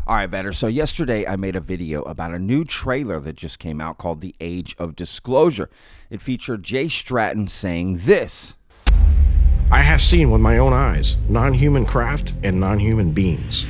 All right, Vetter. So yesterday I made a video about a new trailer that just came out called The Age of Disclosure. It featured Jay Stratton saying this. I have seen with my own eyes non-human craft and non-human beings.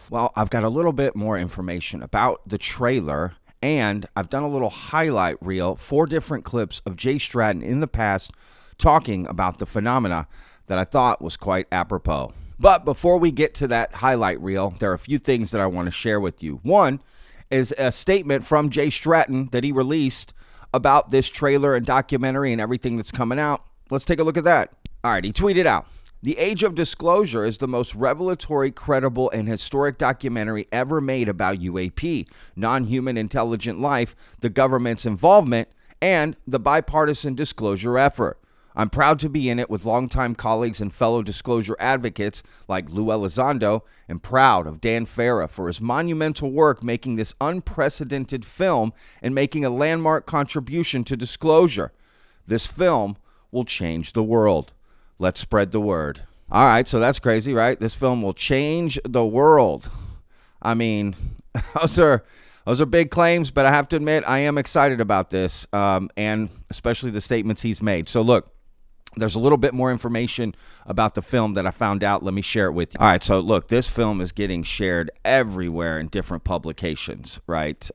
Well, I've got a little bit more information about the trailer, and I've done a little highlight reel, 4 different clips of Jay Stratton in the past talking about the phenomena that I thought was quite apropos. But before we get to that highlight reel, there are a few things that I want to share with you. One is a statement from Jay Stratton that he released about this trailer and documentary and everything that's coming out. Let's take a look at that. All right, he tweeted out, "The Age of Disclosure is the most revelatory, credible, and historic documentary ever made about UAP, non-human intelligent life, the government's involvement, and the bipartisan disclosure effort. I'm proud to be in it with longtime colleagues and fellow disclosure advocates like Lou Elizondo, and proud of Dan Farah for his monumental work making this unprecedented film and making a landmark contribution to disclosure. This film will change the world. Let's spread the word." All right, so that's crazy, right? This film will change the world. I mean, those are big claims, but I have to admit I am excited about this, and especially the statements he's made. So look, there's a little bit more information about the film that I found out. Let me share it with you. All right, so look, this film is getting shared everywhere in different publications, right?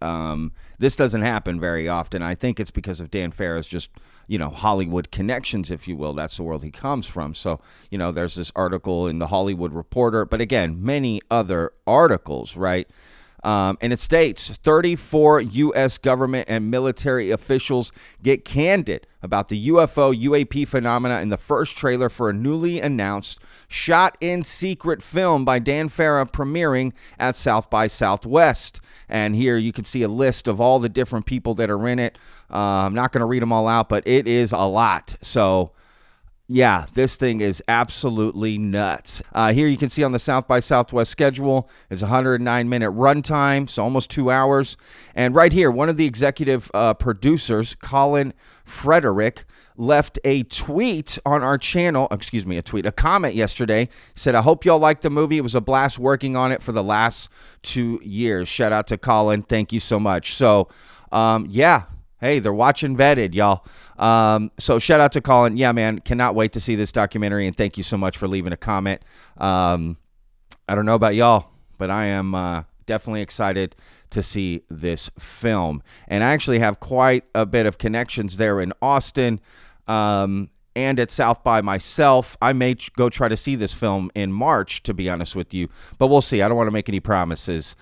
This doesn't happen very often. I think it's because of Dan Farah's just, Hollywood connections, if you will. That's the world he comes from. So, there's this article in the Hollywood Reporter, but again, many other articles, right? And it states 34 U.S. government and military officials get candid about the UFO UAP phenomena in the first trailer for a newly announced shot in secret film by Dan Farah premiering at South by Southwest. And here you can see a list of all the different people that are in it. I'm not going to read them all out, but it is a lot. So yeah, this thing is absolutely nuts. Here you can see on the South by Southwest schedule, it's a 109-minute runtime, so almost 2 hours. And right here, one of the executive producers, Colin Frederick, left a tweet on our channel, a comment yesterday, said, "I hope y'all liked the movie. It was a blast working on it for the last 2 years. Shout out to Colin. Thank you so much." So, yeah. Hey, they're watching Vetted, y'all. So shout out to Colin. Yeah, man, cannot wait to see this documentary, and thank you so much for leaving a comment. I don't know about y'all, but I am definitely excited to see this film. And I actually have quite a bit of connections there in Austin and at South by myself. I may go try to see this film in March, to be honest with you, but we'll see. I don't want to make any promises.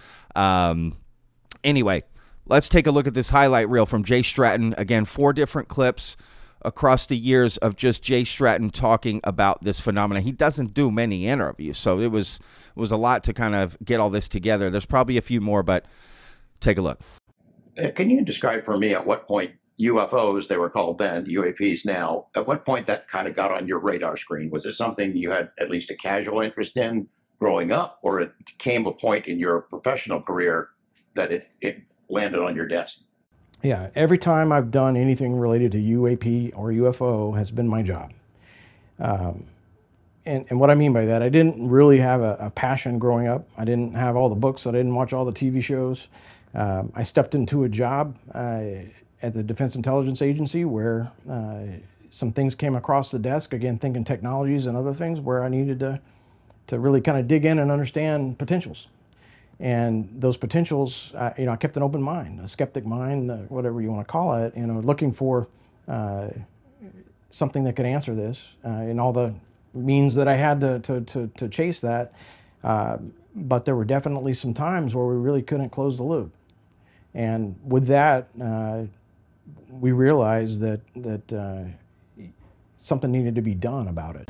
Anyway, let's take a look at this highlight reel from Jay Stratton. Again, 4 different clips across the years of just Jay Stratton talking about this phenomenon. He doesn't do many interviews, so it was a lot to kind of get all this together. There's probably a few more, but take a look. Can you describe for me at what point UFOs, they were called then, UAPs now, at what point that kind of got on your radar screen? Was it something you had at least a casual interest in growing up, or it came a point in your professional career that it landed on your desk? Yeah, every time I've done anything related to UAP or UFO has been my job. And what I mean by that, I didn't really have a passion growing up. I didn't have all the books. I didn't watch all the TV shows. I stepped into a job at the Defense Intelligence Agency where some things came across the desk, again, thinking technologies and other things where I needed to really kind of dig in and understand potentials. And those potentials, I kept an open mind, a skeptic mind, whatever you want to call it, looking for something that could answer this and all the means that I had to chase that. But there were definitely some times where we really couldn't close the loop. And with that, we realized that something needed to be done about it.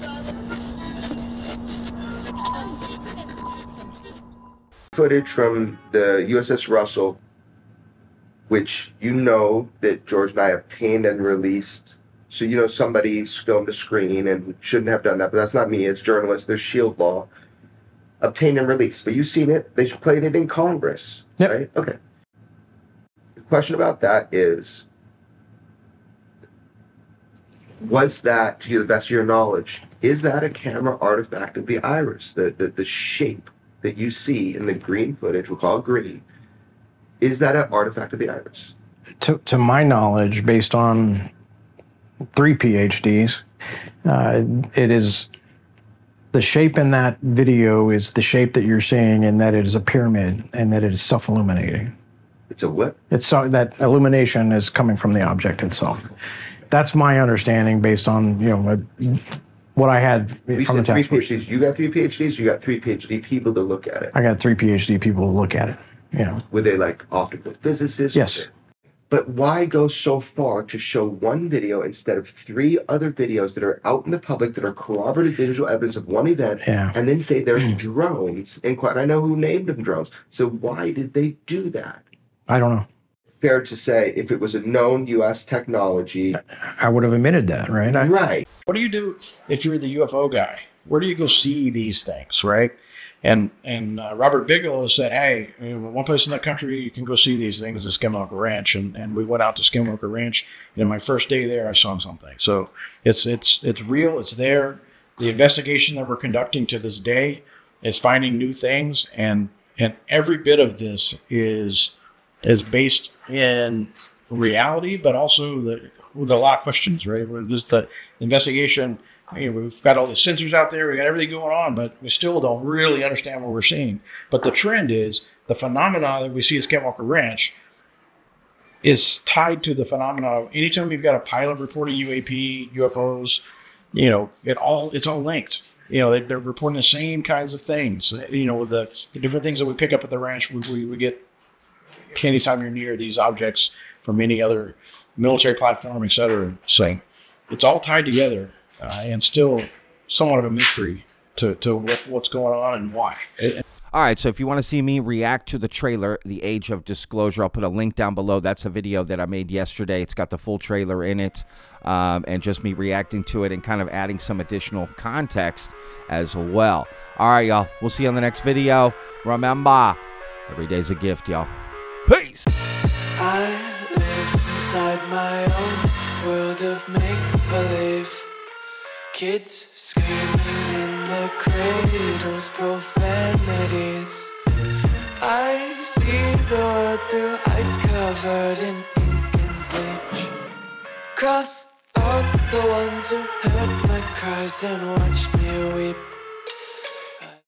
Footage from the USS Russell, which that George and I obtained and released. So somebody filmed a screen and shouldn't have done that, but that's not me, it's journalists, there's shield law. Obtained and released, but you've seen it, they played it in Congress, yep. Right? Okay. The question about that is, was that, to the best of your knowledge, is that a camera artifact of the iris, the shape that you see in the green footage, we'll call it green, is that an artifact of the iris? To my knowledge, based on 3 PhDs, it is the shape in that video is the shape that you're seeing, and that it is a pyramid, and that it is self-illuminating. It's a what? It's so that illumination is coming from the object itself. That's my understanding based on what I had You from the said 3 textbook. PhDs. You got 3 PhDs. You got 3 PhD people to look at it. I got 3 PhD people to look at it. Yeah. Were they like optical physicists? Yes. But why go so far to show one video instead of 3 other videos that are out in the public that are corroborative visual evidence of one event, and then say they're drones? And I know who named them drones. So why did they do that? I don't know. Fair to say, if it was a known U.S. technology, I would have admitted that, right? right? What do you do if you're the UFO guy? Where do you go see these things, right? And Robert Bigelow said, hey, one place in the country you can go see these things is Skinwalker Ranch. And we went out to Skinwalker Ranch, and my first day there, I saw something. So it's real, it's there. The investigation that we're conducting to this day is finding new things, and every bit of this is based in reality, but also with a lot of questions, right? Just the investigation. We've got all the sensors out there, we got everything going on, but we still don't really understand what we're seeing. But the trend is the phenomena that we see at Skinwalker Ranch is tied to the phenomena. Anytime you've got a pilot reporting UFOs, it's all linked. They're reporting the same kinds of things. The different things that we pick up at the ranch, we get anytime you're near these objects from any other military platform, et cetera. So it's all tied together. And still somewhat of a mystery to what's going on and why. All right, so if you want to see me react to the trailer, The Age of Disclosure, I'll put a link down below. That's a video that I made yesterday. It's got the full trailer in it, and just me reacting to it and kind of adding some additional context as well. All right, y'all. We'll see you on the next video. Remember, every day's a gift, y'all. Peace! I live inside my own world of make-believe. Kids screaming in the cradles, profanities. I see the world through ice covered in ink and bleach. Cross out the ones who heard my cries and watched me weep.